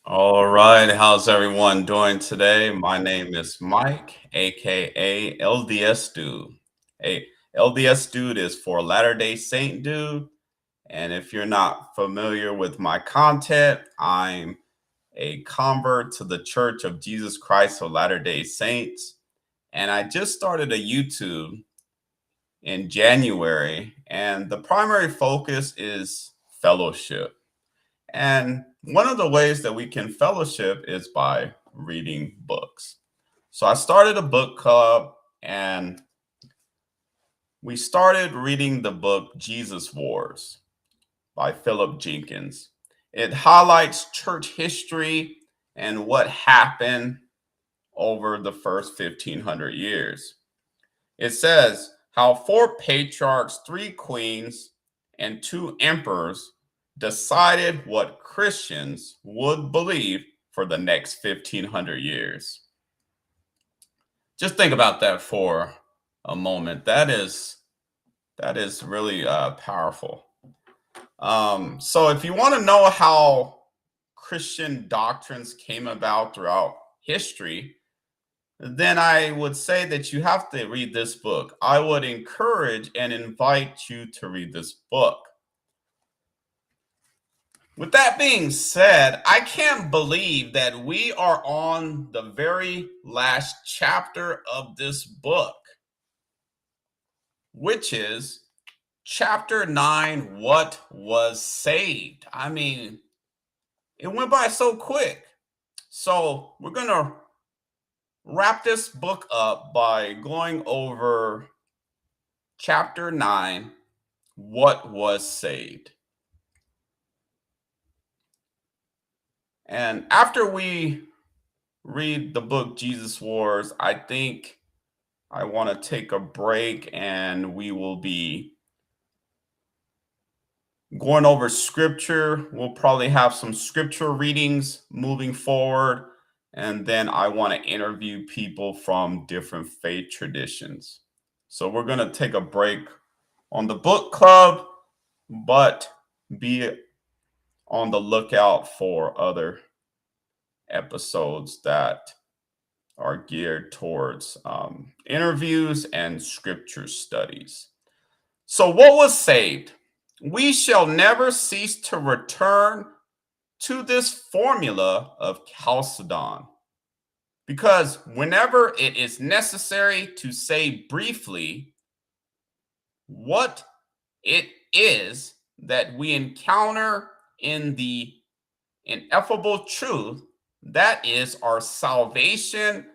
All right, how's everyone doing today? My name is Mike, aka LDS Dude. Hey, LDS Dude is for Latter Day Saint Dude. And if you're not familiar with my content, I'm a convert to the Church of Jesus Christ of Latter Day Saints. And I just started a YouTube in January, and the primary focus is fellowship. And one of the ways that we can fellowship is by reading books. So I started a book club and we started reading the book Jesus Wars by Philip Jenkins. It highlights church history and what happened over the first 1500 years. It says how four patriarchs, three queens, and two emperors decided what Christians would believe for the next 1500 years. Just think about that for a moment. That is really powerful. So if you want to know how Christian doctrines came about throughout history, then I would say that you have to read this book. I would encourage and invite you to read this book. With that being said, I can't believe that we are on the very last chapter of this book, which is chapter 9, What Was Saved. I mean, it went by so quick. So we're going to wrap this book up by going over chapter 9, What Was Saved. And after we read the book Jesus Wars, I think I want to take a break and we will be going over scripture. We'll probably have some scripture readings moving forward. And then I want to interview people from different faith traditions. So we're going to take a break on the book club, but be on the lookout for other episodes that are geared towards interviews and scripture studies. So, what was saved? We shall never cease to return to this formula of Chalcedon, because whenever it is necessary to say briefly what it is that we encounter in the ineffable truth, that is our salvation,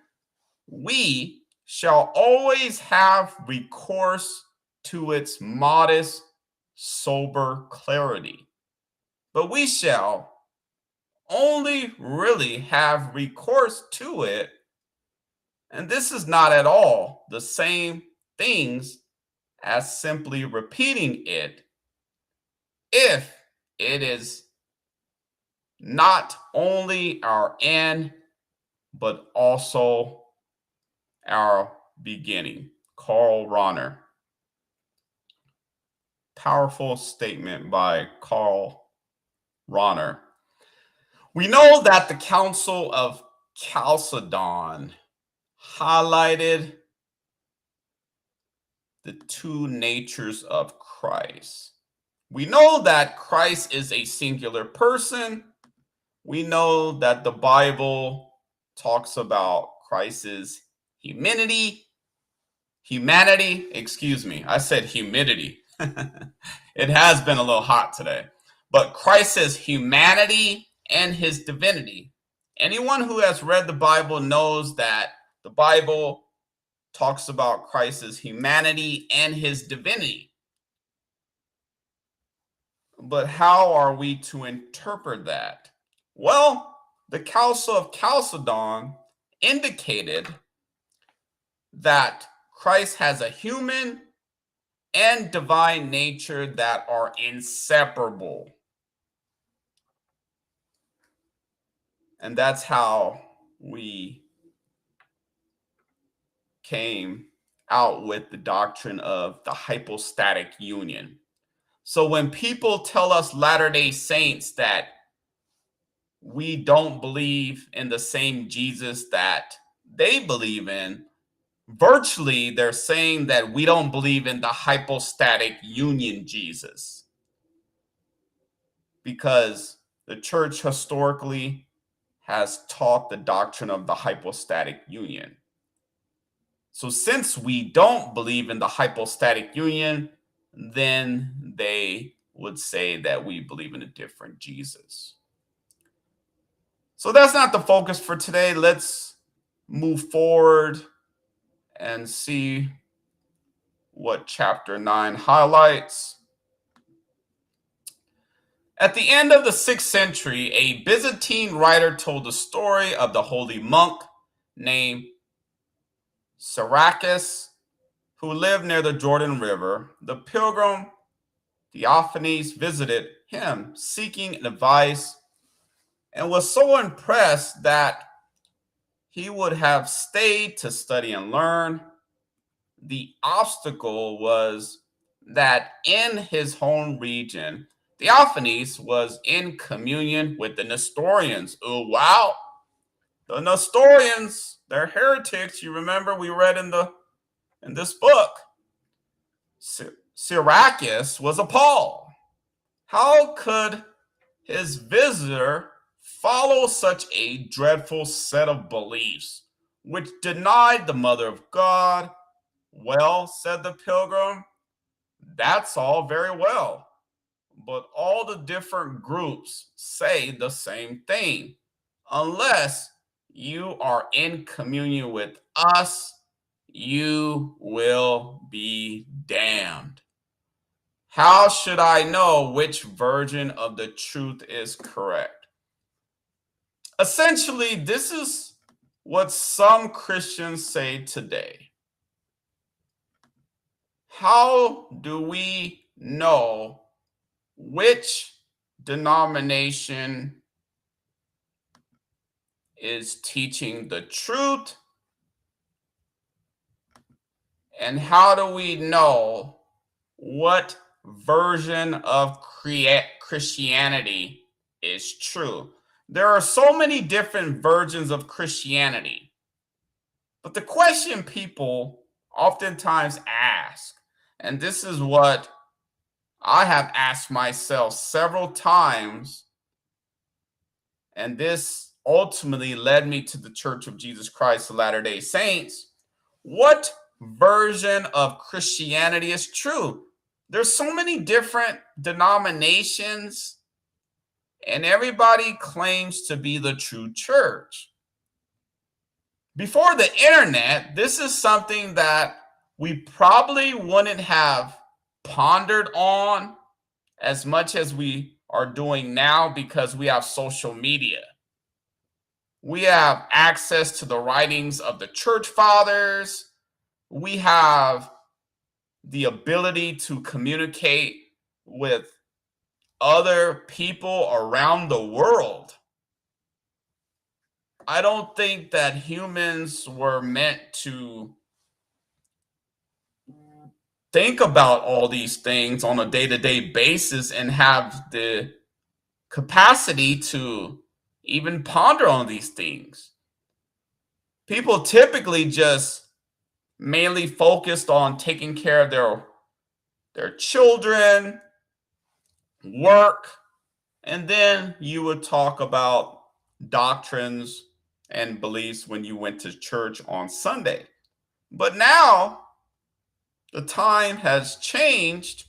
we shall always have recourse to its modest, sober clarity. But we shall only really have recourse to it, and this is not at all the same things as simply repeating it, if it is not only our end, but also our beginning. Karl Rahner. Powerful statement by Karl Rahner. We know that the Council of Chalcedon highlighted the two natures of Christ. We know that Christ is a singular person. We know that the Bible talks about Christ's humanity, excuse me, I said humidity. It has been a little hot today. But Christ's humanity and his divinity. Anyone who has read the Bible knows that the Bible talks about Christ's humanity and his divinity. But how are we to interpret that? Well, the Council of Chalcedon indicated that Christ has a human and divine nature that are inseparable. And that's how we came out with the doctrine of the hypostatic union. So when people tell us Latter-day Saints that we don't believe in the same Jesus that they believe in, virtually they're saying that we don't believe in the hypostatic union Jesus, because the church historically has taught the doctrine of the hypostatic union. So since we don't believe in the hypostatic union, then they would say that we believe in a different Jesus. So that's not the focus for today. Let's move forward and see what chapter 9 highlights. At the end of the 6th century, a Byzantine writer told the story of the holy monk named Syracuse, who lived near the Jordan River. The pilgrim Theophanes visited him seeking advice and was so impressed that he would have stayed to study and learn. The obstacle was that in his home region, Theophanes was in communion with the Nestorians. Oh, wow. The Nestorians, they're heretics. You remember we read in this book. Syracuse was appalled. How could his visitor follow such a dreadful set of beliefs, which denied the Mother of God? Well, said the pilgrim, that's all very well, but all the different groups say the same thing. Unless you are in communion with us, you will be damned. How should I know which version of the truth is correct? Essentially, this is what some Christians say today. How do we know which denomination is teaching the truth? And how do we know what version of Christianity is true? There are so many different versions of Christianity. But the question people oftentimes ask, and this is what I have asked myself several times, and this ultimately led me to the Church of Jesus Christ of Latter-day Saints. What version of Christianity is true? There's so many different denominations, and everybody claims to be the true church. Before the internet, this is something that we probably wouldn't have pondered on as much as we are doing now, because we have social media. We have access to the writings of the church fathers. We have the ability to communicate with other people around the world. I don't think that humans were meant to think about all these things on a day-to-day basis and have the capacity to even ponder on these things. People typically just mainly focused on taking care of their children, work, and then you would talk about doctrines and beliefs when you went to church on Sunday. But now the time has changed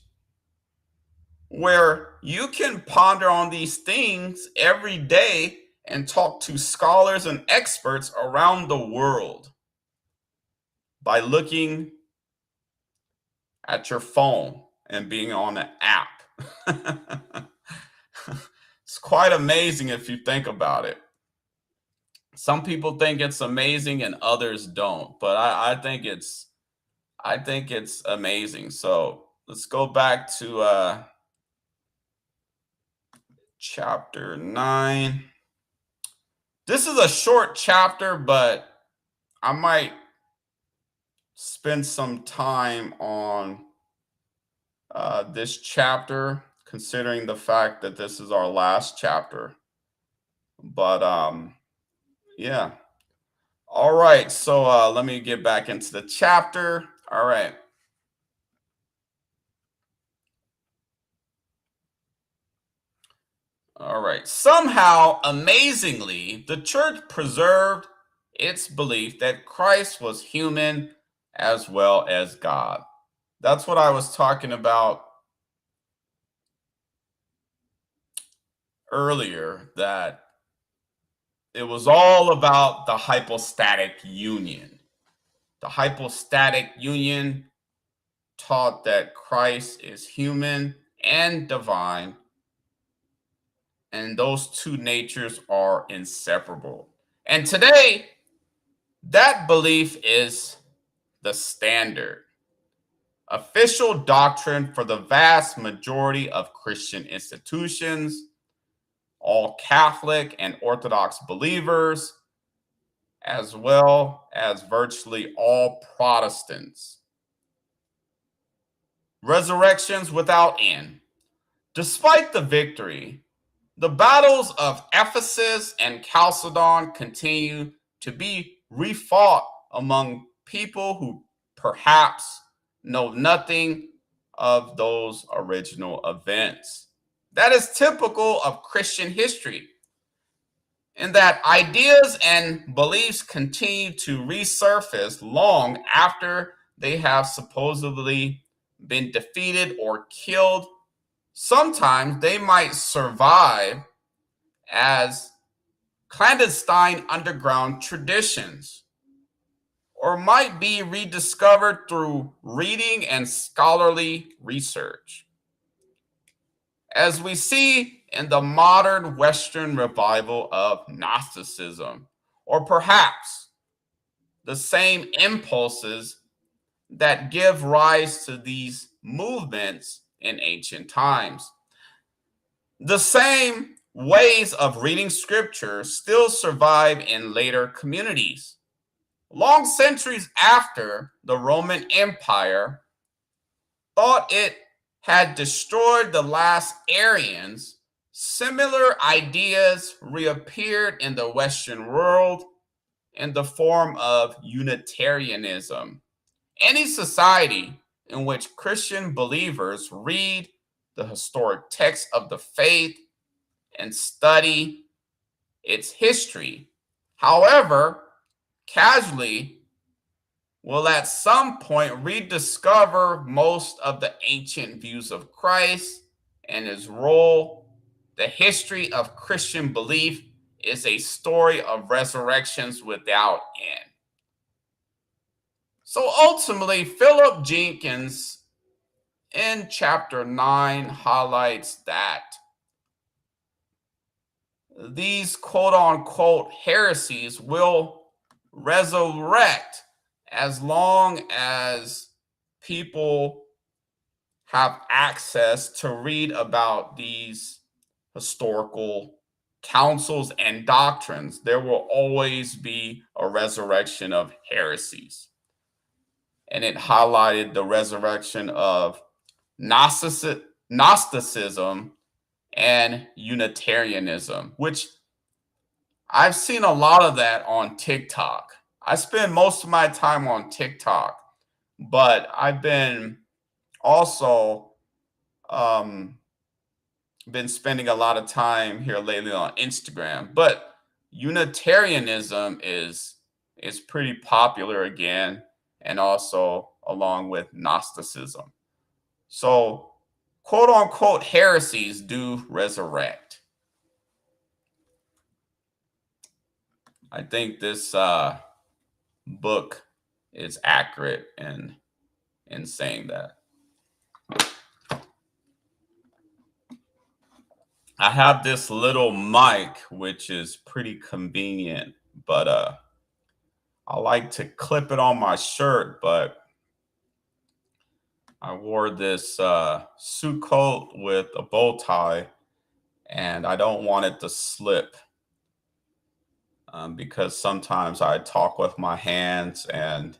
where you can ponder on these things every day and talk to scholars and experts around the world by looking at your phone and being on an app. It's quite amazing if you think about it. Some people think it's amazing and others don't, but I think it's amazing. So let's go back to chapter 9. This is a short chapter, but I might spend some time on this chapter, considering the fact that this is our last chapter. But yeah. All right. So let me get back into the chapter. All right. All right. Somehow, amazingly, the church preserved its belief that Christ was human as well as God. That's what I was talking about earlier, that it was all about the hypostatic union. The hypostatic union taught that Christ is human and divine, and those two natures are inseparable. And today, that belief is the standard official doctrine for the vast majority of Christian institutions, all Catholic and Orthodox believers, as well as virtually all Protestants. Resurrections without end. Despite the victory, the battles of Ephesus and Chalcedon continue to be refought among people who perhaps know nothing of those original events. That is typical of Christian history, in that ideas and beliefs continue to resurface long after they have supposedly been defeated or killed. Sometimes they might survive as clandestine underground traditions, or might be rediscovered through reading and scholarly research. As we see in the modern Western revival of Gnosticism, or perhaps the same impulses that give rise to these movements in ancient times. The same ways of reading scripture still survive in later communities. Long centuries after the Roman Empire thought it had destroyed the last Aryans, similar ideas reappeared in the Western world in the form of Unitarianism. Any society in which Christian believers read the historic text of the faith and study its history, however, casually, will at some point rediscover most of the ancient views of Christ and his role. The history of Christian belief is a story of resurrections without end. So ultimately, Philip Jenkins in chapter 9 highlights that these quote unquote heresies will resurrect as long as people have access to read about these historical councils and doctrines. There will always be a resurrection of heresies. And it highlighted the resurrection of Gnosticism and Unitarianism, which I've seen a lot of that on TikTok. I spend most of my time on TikTok, but I've been also um, been spending a lot of time here lately on Instagram. But Unitarianism is pretty popular again, and also along with Gnosticism. So, quote unquote heresies do resurrect. I think this book is accurate in saying that. I have this little mic, which is pretty convenient, but I like to clip it on my shirt, but I wore this suit coat with a bow tie, and I don't want it to slip because sometimes I talk with my hands, and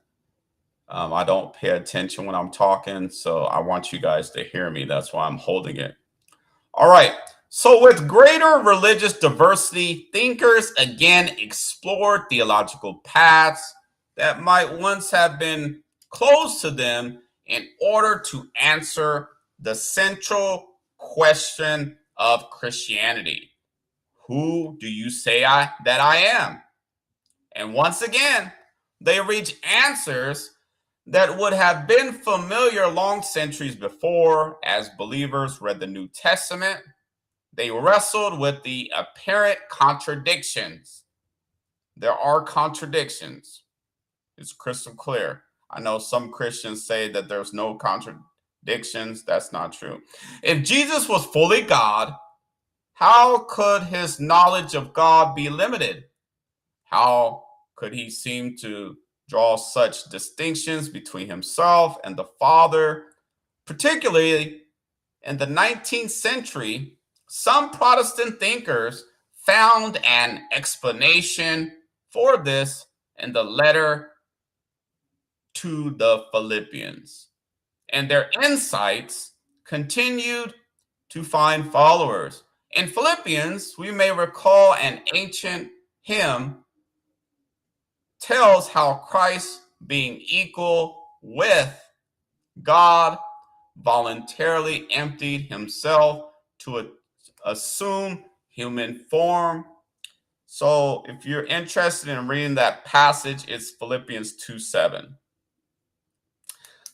I don't pay attention when I'm talking, so I want you guys to hear me. That's why I'm holding it. All right. So, with greater religious diversity, thinkers again explored theological paths that might once have been closed to them in order to answer the central question of Christianity: who do you say that I am? And once again, they reach answers that would have been familiar long centuries before as believers read the New Testament. They wrestled with the apparent contradictions. There are contradictions. It's crystal clear. I know some Christians say that there's no contradictions. That's not true. If Jesus was fully God, how could his knowledge of God be limited? How could he seem to draw such distinctions between himself and the Father? Particularly in the 19th century, some Protestant thinkers found an explanation for this in the letter to the Philippians, and their insights continued to find followers. In Philippians, we may recall an ancient hymn tells how Christ, being equal with God, voluntarily emptied himself to assume human form. So if you're interested in reading that passage, it's Philippians 2:7.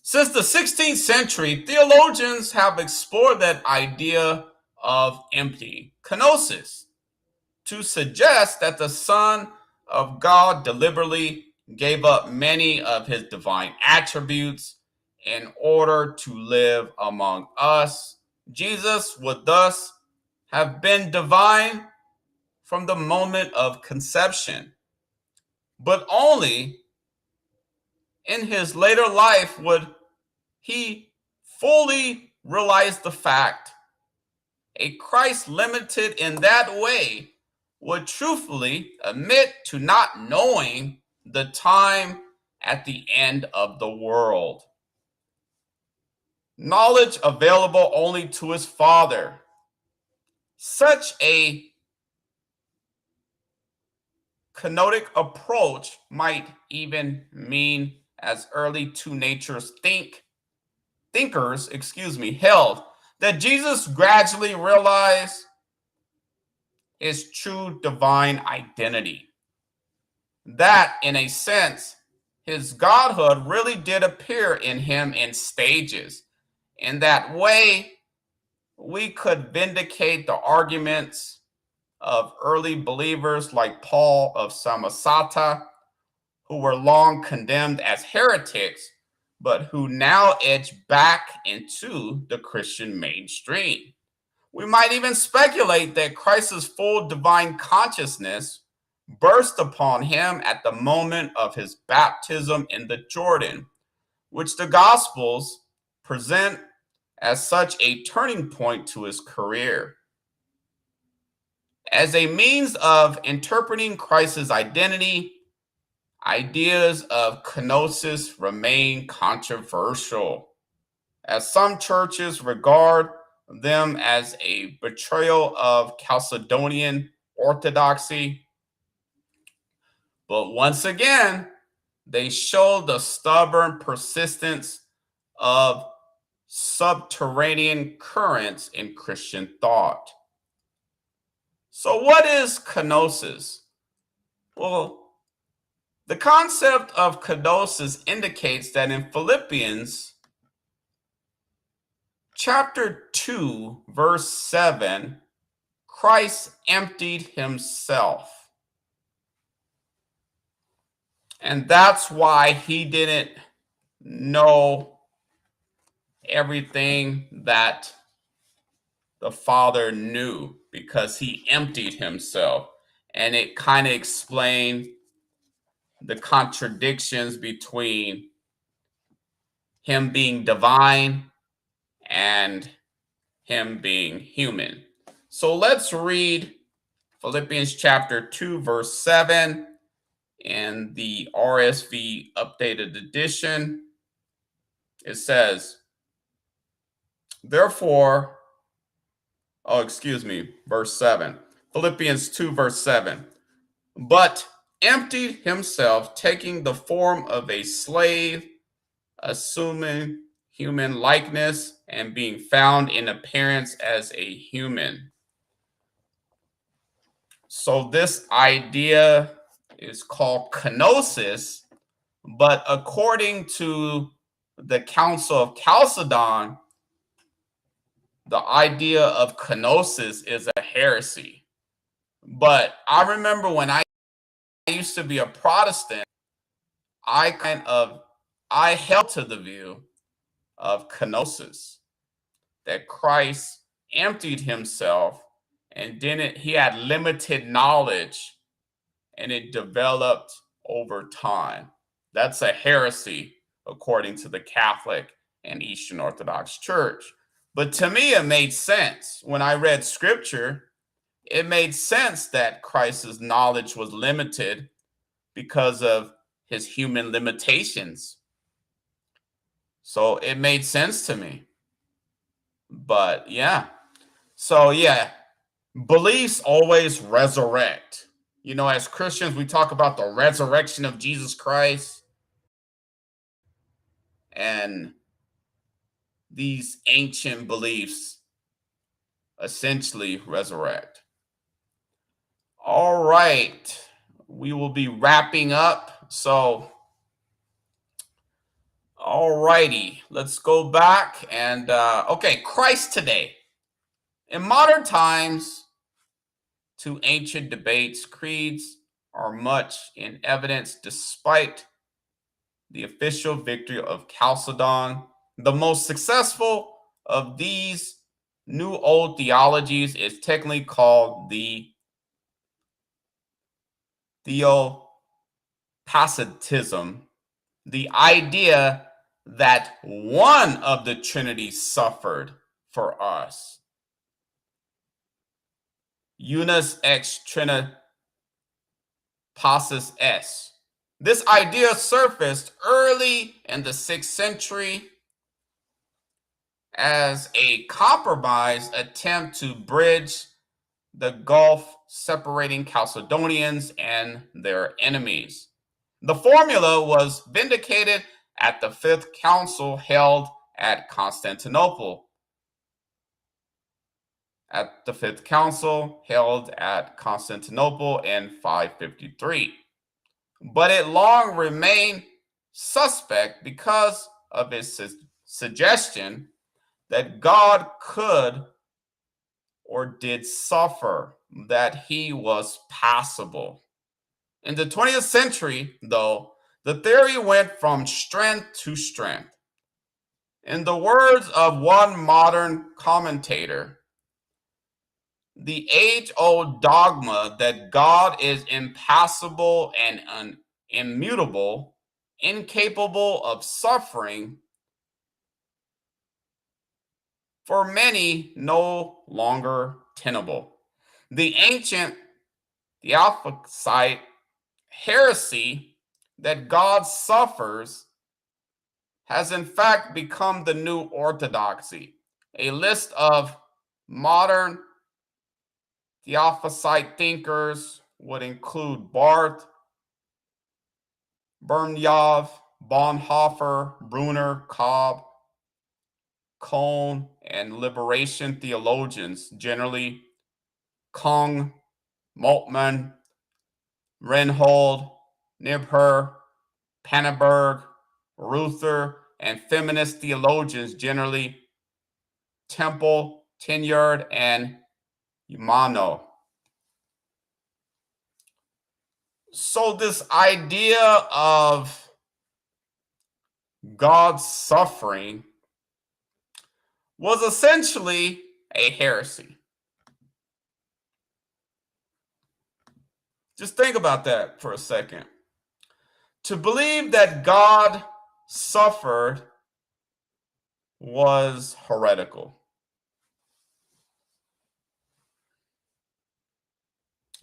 Since the 16th century, theologians have explored that idea of empty, kenosis, to suggest that the Son of God deliberately gave up many of his divine attributes in order to live among us. Jesus would thus have been divine from the moment of conception, but only in his later life would he fully realize the fact a Christ limited in that way would truthfully admit to not knowing the time at the end of the world. Knowledge available only to his Father. Such a kenotic approach might even mean, as early two natures thinkers held, that Jesus gradually realized his true divine identity. That, in a sense, his godhood really did appear in him in stages. In that way, we could vindicate the arguments of early believers like Paul of Samosata, who were long condemned as heretics, but who now edge back into the Christian mainstream. We might even speculate that Christ's full divine consciousness burst upon him at the moment of his baptism in the Jordan, which the Gospels present as such a turning point to his career. As a means of interpreting Christ's identity, ideas of kenosis remain controversial, as some churches regard them as a betrayal of Chalcedonian orthodoxy. But once again, they show the stubborn persistence of subterranean currents in Christian thought. So, what is kenosis? Well, the concept of kenosis indicates that in Philippians chapter 2, verse 7, Christ emptied himself. And that's why he didn't know everything that the Father knew, because he emptied himself. And it kind of explained the contradictions between him being divine and him being human. So let's read Philippians chapter 2, verse 7 in the RSV updated edition. It says, therefore, verse 7. Philippians 2, verse 7. But emptied himself, taking the form of a slave, assuming human likeness, and being found in appearance as a human. So this idea is called kenosis, but according to the Council of Chalcedon, the idea of kenosis is a heresy. But I remember when I used to be a Protestant, I held to the view of kenosis, that Christ emptied himself and he had limited knowledge and it developed over time. That's a heresy according to the Catholic and Eastern Orthodox Church. But to me, it made sense. When I read scripture, it made sense that Christ's knowledge was limited because of his human limitations. So it made sense to me. But yeah. So yeah, beliefs always resurrect. You know, as Christians, we talk about the resurrection of Jesus Christ, and these ancient beliefs essentially resurrect. All right, we will be wrapping up. So, all righty, let's go back and okay, Christ today. In modern times, two ancient debates, creeds are much in evidence despite the official victory of Chalcedon. The most successful of these new old theologies is technically called the Theopasitism, the idea that one of the Trinity suffered for us. Unus ex Trinitatis est. This idea surfaced early in the 6th century as a compromise attempt to bridge the gulf separating Chalcedonians and their enemies. The formula was vindicated at the Fifth Council held at Constantinople. In 553. But it long remained suspect because of its suggestion that God could or did suffer, that he was passible. In the 20th century, though, the theory went from strength to strength. In the words of one modern commentator, the age-old dogma that God is impassible and immutable, incapable of suffering, for many no longer tenable. The ancient Theophysite heresy that God suffers has in fact become the new orthodoxy. A list of modern Theophysite thinkers would include Barth, Bernyav, Bonhoeffer, Brunner, Cobb, Cone, and liberation theologians, generally Kung, Moltmann, Reinhold, Niebuhr, Panneberg, Ruther, and feminist theologians, generally Temple, Tenyard, and Umano. So this idea of God's suffering was essentially a heresy. Just think about that for a second. To believe that God suffered was heretical.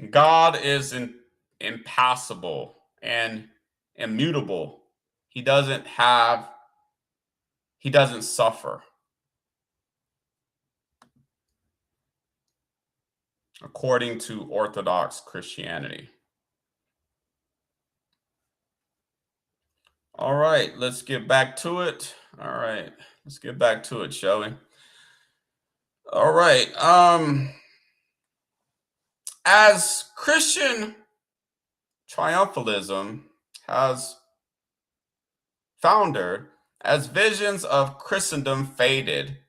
God is impassible and immutable. He doesn't have He doesn't suffer. According to Orthodox Christianity. All right, let's get back to it. All right, let's get back to it, shall we? All right. As Christian triumphalism has foundered, as visions of Christendom faded,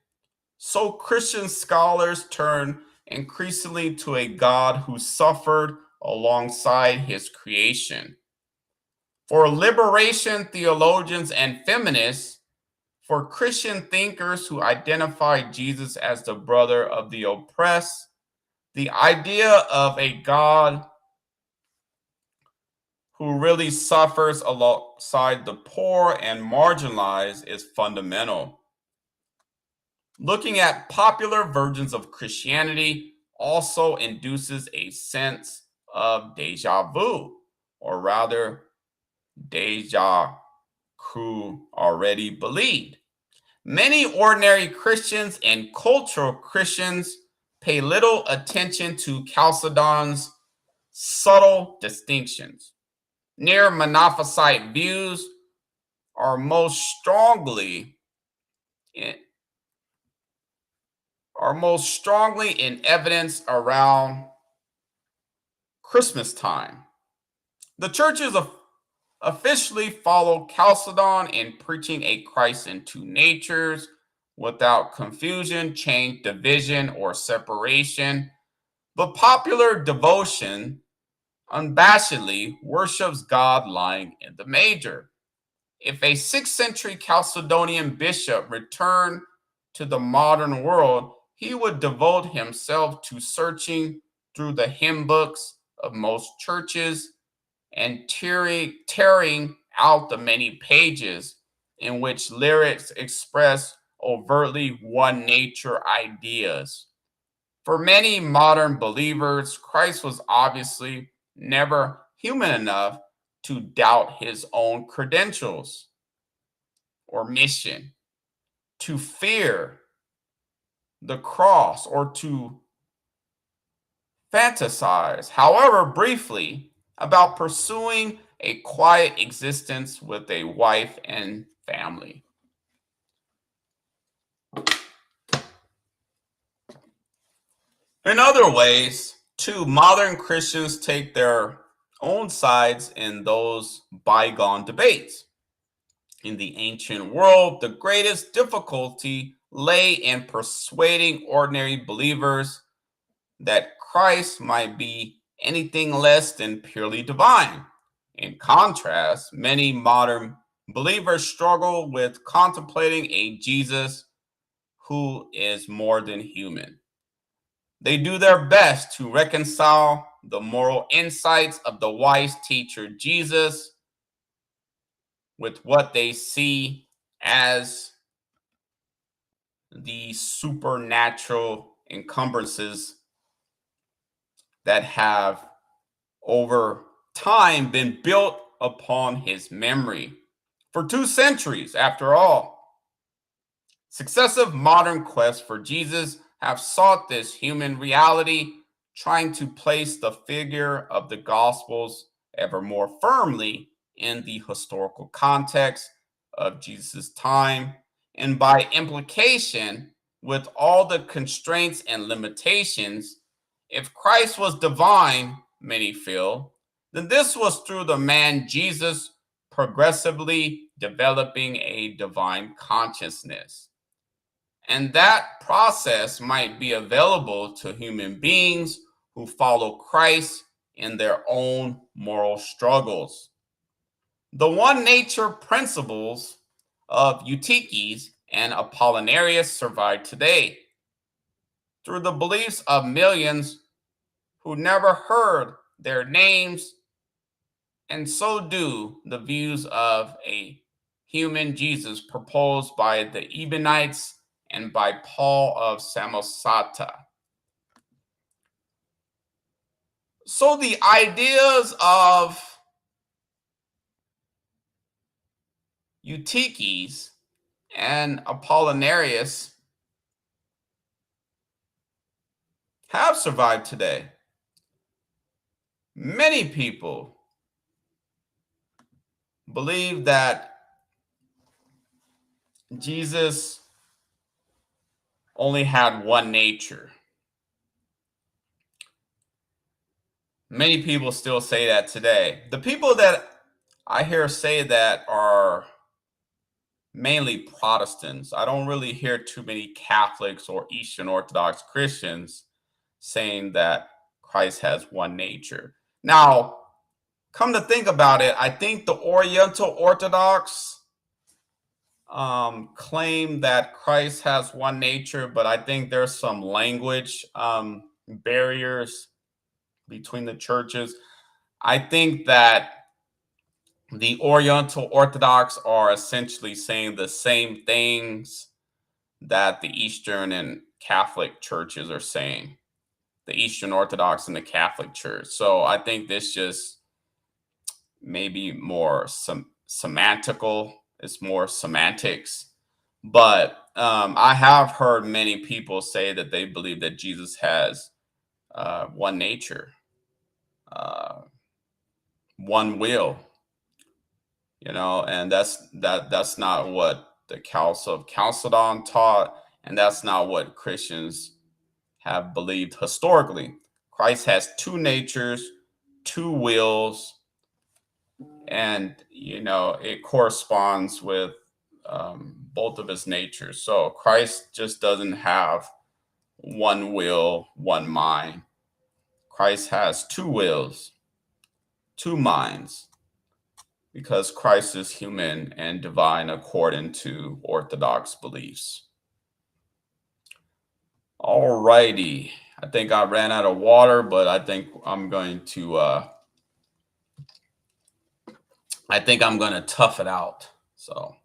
so Christian scholars turn increasingly to a God who suffered alongside his creation. For liberation theologians and feminists, for Christian thinkers who identify Jesus as the brother of the oppressed, the idea of a God who really suffers alongside the poor and marginalized is fundamental. Looking at popular versions of Christianity also induces a sense of deja vu, or rather, deja vu already believed. Many ordinary Christians and cultural Christians pay little attention to Chalcedon's subtle distinctions. Near Monophysite views are most strongly in evidence around Christmas time. The churches officially follow Chalcedon in preaching a Christ in two natures without confusion, change, division, or separation. But popular devotion unabashedly worships God lying in the manger. If a 6th century Chalcedonian bishop returned to the modern world, he would devote himself to searching through the hymn books of most churches and tearing out the many pages in which lyrics express overtly one nature ideas. For many modern believers, Christ was obviously never human enough to doubt his own credentials or mission, to fear the cross, or to fantasize, however briefly, about pursuing a quiet existence with a wife and family. In other ways, too, modern Christians take their own sides in those bygone debates. In the ancient world, the greatest difficulty lay in persuading ordinary believers that Christ might be anything less than purely divine. In contrast, many modern believers struggle with contemplating a Jesus who is more than human. They do their best to reconcile the moral insights of the wise teacher Jesus with what they see as the supernatural encumbrances that have over time been built upon his memory. For 2 centuries, after all, successive modern quests for Jesus have sought this human reality, trying to place the figure of the Gospels ever more firmly in the historical context of Jesus' time, and by implication, with all the constraints and limitations. If Christ was divine, many feel, then this was through the man Jesus progressively developing a divine consciousness. And that process might be available to human beings who follow Christ in their own moral struggles. The one nature principles of Eutyches and Apollinarius survive today through the beliefs of millions who never heard their names, and so do the views of a human Jesus proposed by the Ebionites and by Paul of Samosata. So the ideas of Eutyches and Apollinarius have survived today. Many people believe that Jesus only had one nature. Many people still say that today. The people that I hear say that are mainly Protestants. I don't really hear too many Catholics or Eastern Orthodox Christians saying that Christ has one nature. Now, come to think about it, I think the Oriental Orthodox claim that Christ has one nature, but I think there's some language barriers between the churches. I think that the Oriental Orthodox are essentially saying the same things that the Eastern and Catholic churches are saying, the Eastern Orthodox and the Catholic Church. So I think this just maybe more semantical, it's more semantics. But I have heard many people say that they believe that Jesus has one nature, uh, one will, and that's not what the Council of Chalcedon taught, and that's not what Christians have believed historically. Christ has two natures, two wills, and it corresponds with both of his natures. So Christ just doesn't have one will, one mind. Christ has two wills, two minds, because Christ is human and divine according to Orthodox beliefs. All righty. I think I ran out of water, but I think I'm going to tough it out. So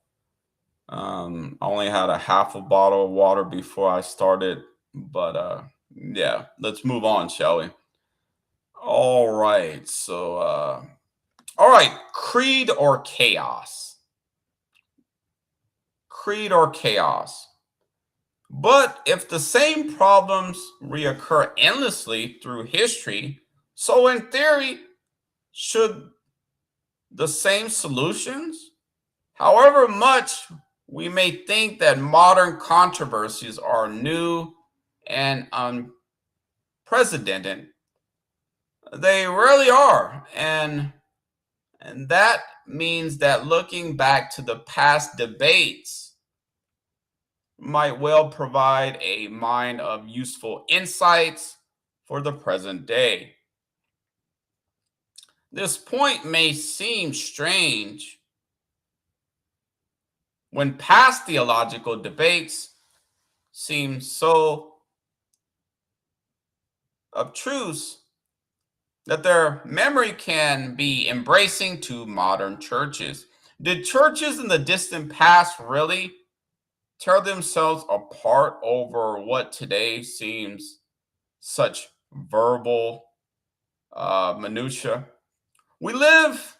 I only had a half a bottle of water before I started, but yeah, let's move on, shall we? All right. So all right, creed or chaos. Creed or chaos. But if the same problems reoccur endlessly through history, so in theory, should the same solutions? However much we may think that modern controversies are new and unprecedented, they really are. And that means that looking back to the past debates might well provide a mine of useful insights for the present day. This point may seem strange when past theological debates seem so obtruse that their memory can be embracing to modern churches. Did churches in the distant past really tear themselves apart over what today seems such verbal minutia? We live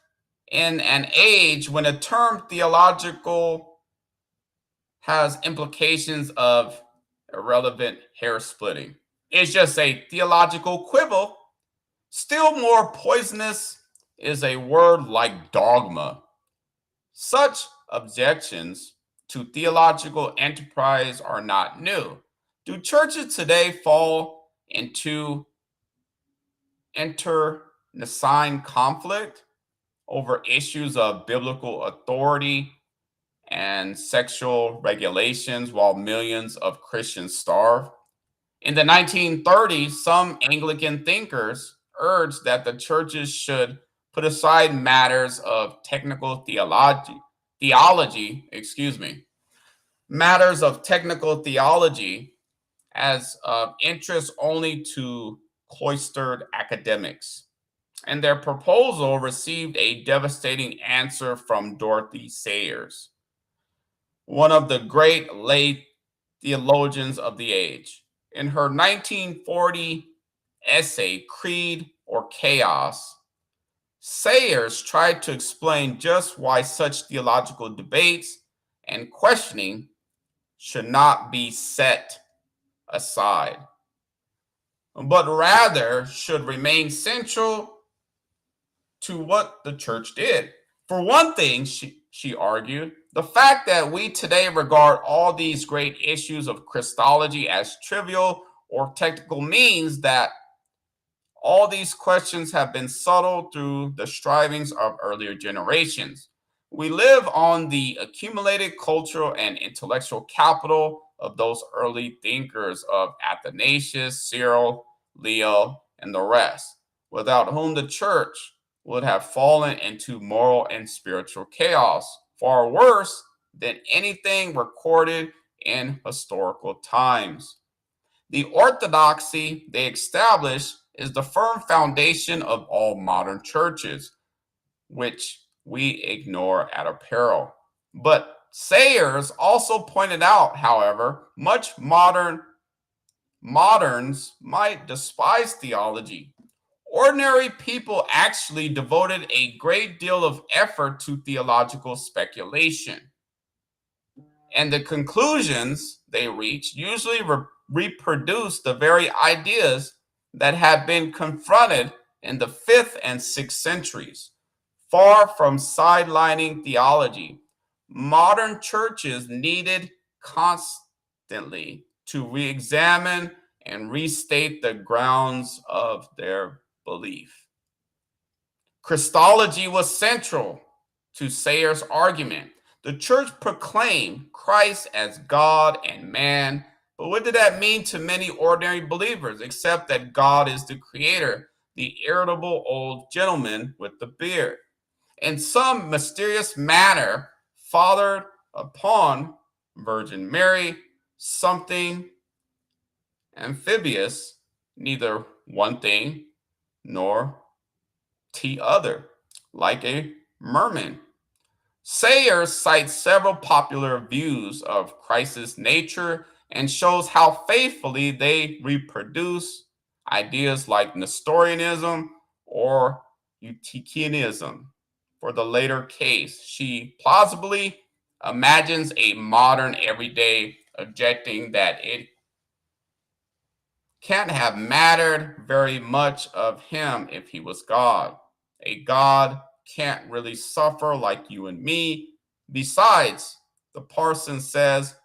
in an age when a term theological has implications of irrelevant hair splitting. It's just a theological quibble. Still more poisonous is a word like dogma. Such objections to theological enterprise are not new. Do churches today fall into internecine conflict over issues of biblical authority and sexual regulations while millions of Christians starve? In the 1930s, some Anglican thinkers urged that the churches should put aside matters of technical matters of technical theology as of interest only to cloistered academics. And their proposal received a devastating answer from Dorothy Sayers, one of the great lay theologians of the age. In her 1940 essay, Creed or Chaos, Sayers tried to explain just why such theological debates and questioning should not be set aside, but rather should remain central to what the church did. For one thing, she argued, the fact that we today regard all these great issues of Christology as trivial or technical means that all these questions have been subtle through the strivings of earlier generations. We live on the accumulated cultural and intellectual capital of those early thinkers of Athanasius, Cyril, Leo, and the rest, without whom the church would have fallen into moral and spiritual chaos, far worse than anything recorded in historical times. The orthodoxy they established is the firm foundation of all modern churches, which we ignore at our peril. But Sayers also pointed out, however, much moderns might despise theology. Ordinary people actually devoted a great deal of effort to theological speculation, and the conclusions they reach usually reproduce the very ideas that had been confronted in the 5th and 6th centuries. Far from sidelining theology, modern churches needed constantly to re examine and restate the grounds of their belief. Christology was central to Sayers' argument. The church proclaimed Christ as God and man, but what did that mean to many ordinary believers, except that God is the creator, the irritable old gentleman with the beard? In some mysterious manner, fathered upon Virgin Mary, something amphibious, neither one thing nor the other, like a merman. Sayers cites several popular views of Christ's nature and shows how faithfully they reproduce ideas like Nestorianism or Eutychianism. For the later case, she plausibly imagines a modern everyday objecting that it can't have mattered very much of him if he was God. A God can't really suffer like you and me. Besides, the parson says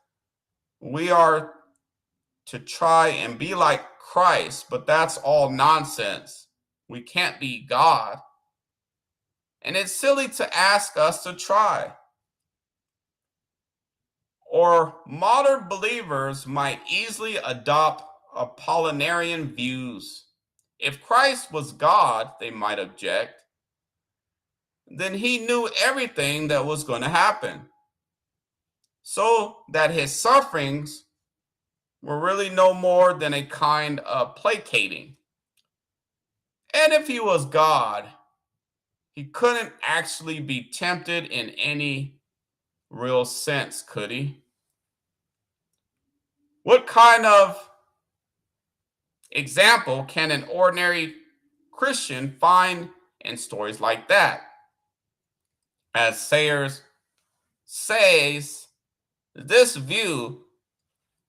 we are to try and be like Christ, but that's all nonsense. We can't be God. And it's silly to ask us to try. Or modern believers might easily adopt Apollinarian views. If Christ was God, they might object, then he knew everything that was going to happen, so that his sufferings were really no more than a kind of placating. And if he was God, he couldn't actually be tempted in any real sense, could he? What kind of example can an ordinary Christian find in stories like that? As Sayers says, this view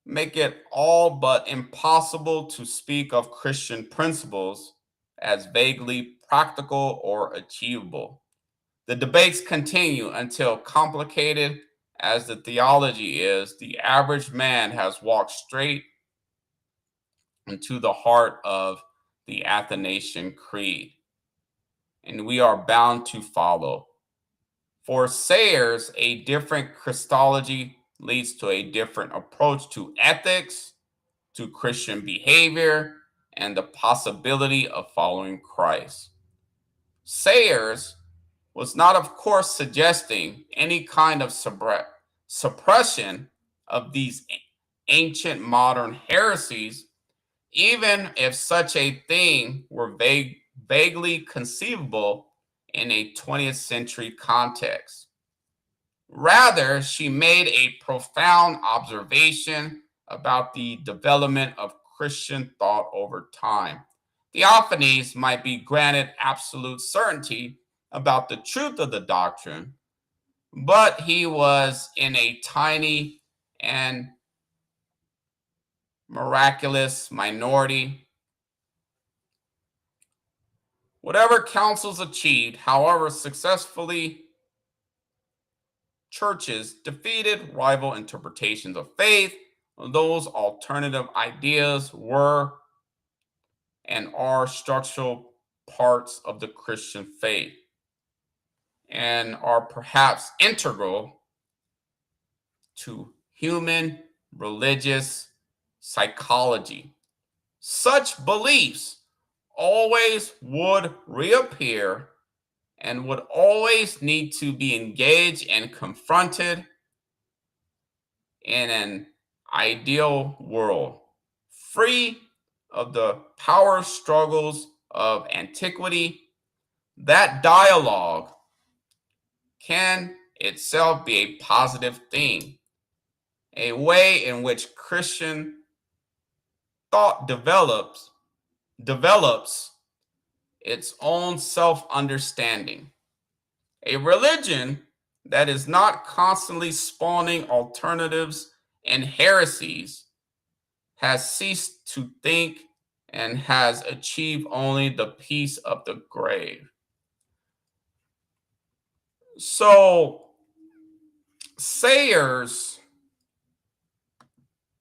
make it all but impossible to speak of Christian principles as vaguely practical or achievable. The debates continue until, complicated as the theology is, the average man has walked straight into the heart of the Athanasian Creed, and we are bound to follow. For Sayers, a different Christology leads to a different approach to ethics, to Christian behavior, and the possibility of following Christ. Sayers was not, of course, suggesting any kind of suppression of these ancient modern heresies, even if such a thing were vaguely conceivable in a 20th century context. Rather, she made a profound observation about the development of Christian thought over time. Theophanes might be granted absolute certainty about the truth of the doctrine, but he was in a tiny and miraculous minority. Whatever councils achieved, however successfully, churches defeated rival interpretations of faith. Those alternative ideas were and are structural parts of the Christian faith and are perhaps integral to human religious psychology. Such beliefs always would reappear and would always need to be engaged and confronted in an ideal world, free of the power struggles of antiquity. That dialogue can itself be a positive thing, a way in which Christian thought develops its own self-understanding. A religion that is not constantly spawning alternatives and heresies has ceased to think and has achieved only the peace of the grave. So, Sayers,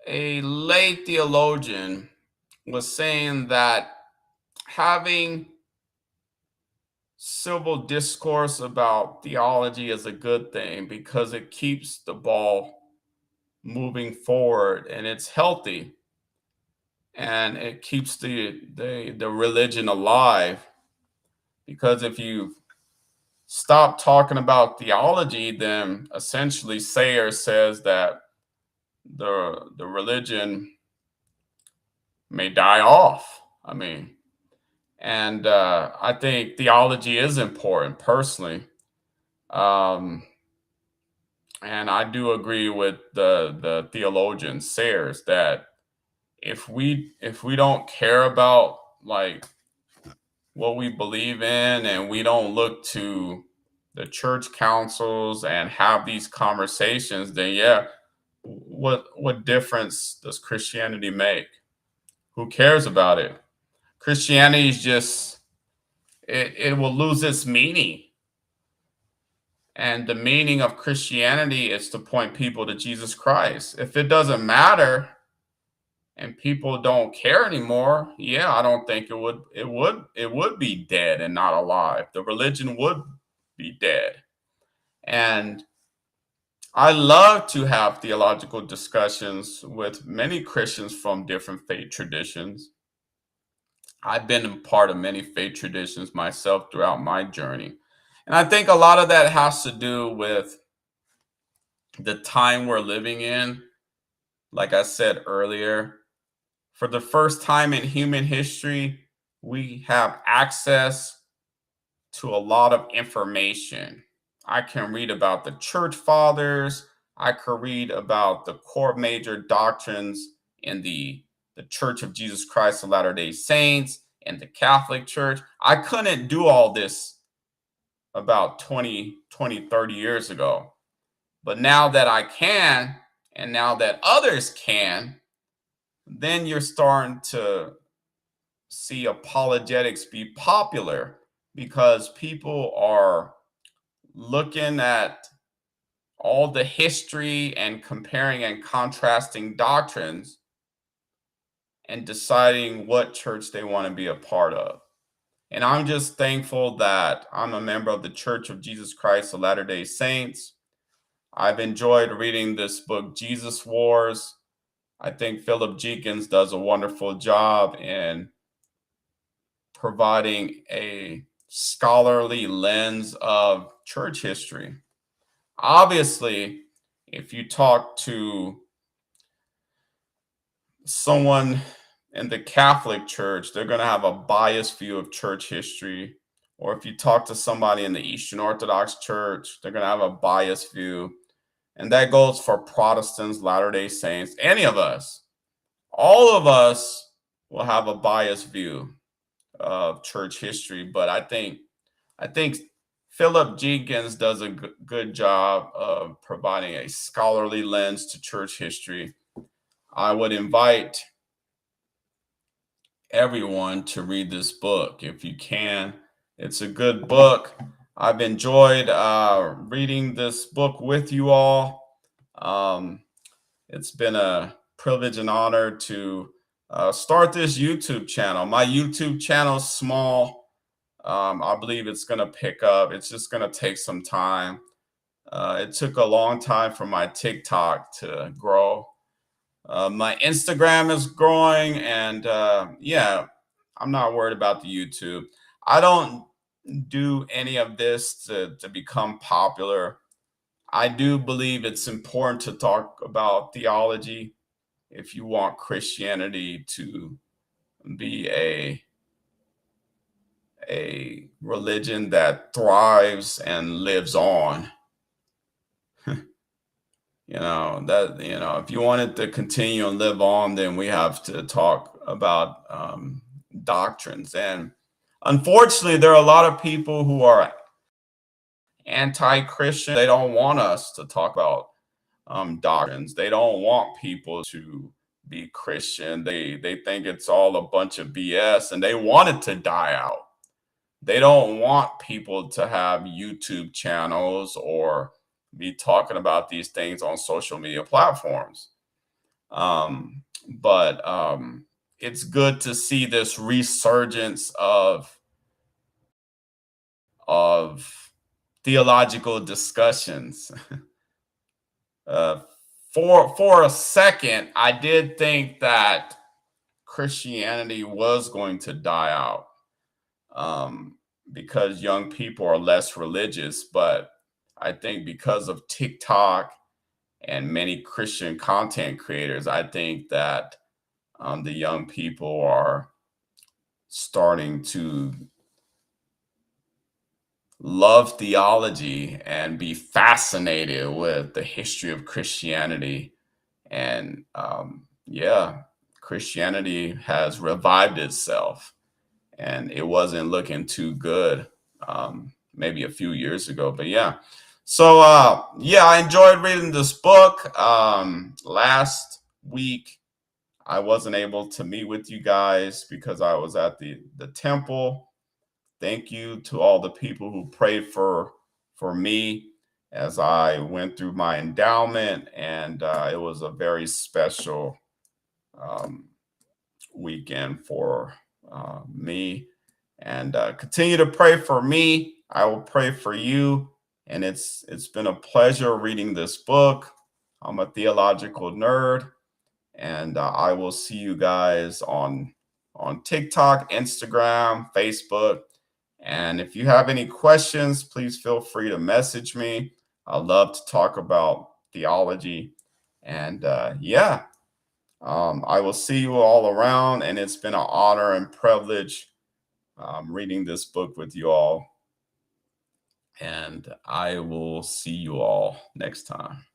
a lay theologian, was saying that having civil discourse about theology is a good thing because it keeps the ball moving forward and it's healthy and it keeps the religion alive. Because if you stop talking about theology, then essentially Sayers says that the religion may die off. I mean, and I think theology is important personally. Um, and I do agree with the theologian Sayers that if we don't care about like what we believe in and we don't look to the church councils and have these conversations, then yeah, what difference does Christianity make? Who cares about it? Christianity is just it will lose its meaning. And the meaning of Christianity is to point people to Jesus Christ. If it doesn't matter and people don't care anymore, yeah, I don't think it would be dead and not alive. The religion would be dead. And I love to have theological discussions with many Christians from different faith traditions. I've been a part of many faith traditions myself throughout my journey. And I think a lot of that has to do with the time we're living in. Like I said earlier, for the first time in human history, we have access to a lot of information. I can read about the church fathers. I could read about the core major doctrines in the Church of Jesus Christ of Latter-day Saints and the Catholic Church. I couldn't do all this about 30 years ago. But now that I can, and now that others can, then you're starting to see apologetics be popular because people are looking at all the history and comparing and contrasting doctrines and deciding what church they want to be a part of. And I'm just thankful that I'm a member of the Church of Jesus Christ of Latter-day Saints. I've enjoyed reading this book, Jesus Wars. I think Philip Jenkins does a wonderful job in providing a scholarly lens of church history. Obviously, if you talk to someone in the Catholic Church, they're going to have a biased view of church history. Or if you talk to somebody in the Eastern Orthodox Church, they're going to have a biased view. And that goes for Protestants, Latter-day Saints, any of us. All of us will have a biased view of church history, but I think Philip Jenkins does a good job of providing a scholarly lens to church history. I would invite everyone to read this book if you can. It's a good book. I've enjoyed reading this book with you all. It's been a privilege and honor to start this YouTube channel. My YouTube channel is small. I believe it's going to pick up. It's just going to take some time. It took a long time for my TikTok to grow. My Instagram is growing, and yeah, I'm not worried about the YouTube. I don't do any of this to become popular. I do believe it's important to talk about theology if you want Christianity to be a religion that thrives and lives on. If you want it to continue and live on, then we have to talk about doctrines. And unfortunately, there are a lot of people who are anti-Christian. They don't want us to talk about doctrines. They don't want people to be Christian. They think it's all a bunch of BS, and they want it to die out. They don't want people to have YouTube channels or be talking about these things on social media platforms. But it's good to see this resurgence of theological discussions. uh, for a second, I did think that Christianity was going to die out because young people are less religious. But I think because of TikTok and many Christian content creators, I think that the young people are starting to love theology and be fascinated with the history of Christianity. And yeah, Christianity has revived itself, and it wasn't looking too good maybe a few years ago. But yeah, so yeah, I enjoyed reading this book. Last week, I wasn't able to meet with you guys because I was at the temple. Thank you to all the people who prayed for me as I went through my endowment, and it was a very special um, weekend for me. And continue to pray for me. I will pray for you. And it's been a pleasure reading this book. I'm a theological nerd, and I will see you guys on TikTok, Instagram, Facebook. And if you have any questions, please feel free to message me. I love to talk about theology. And yeah, I will see you all around. And it's been an honor and privilege reading this book with you all. And I will see you all next time.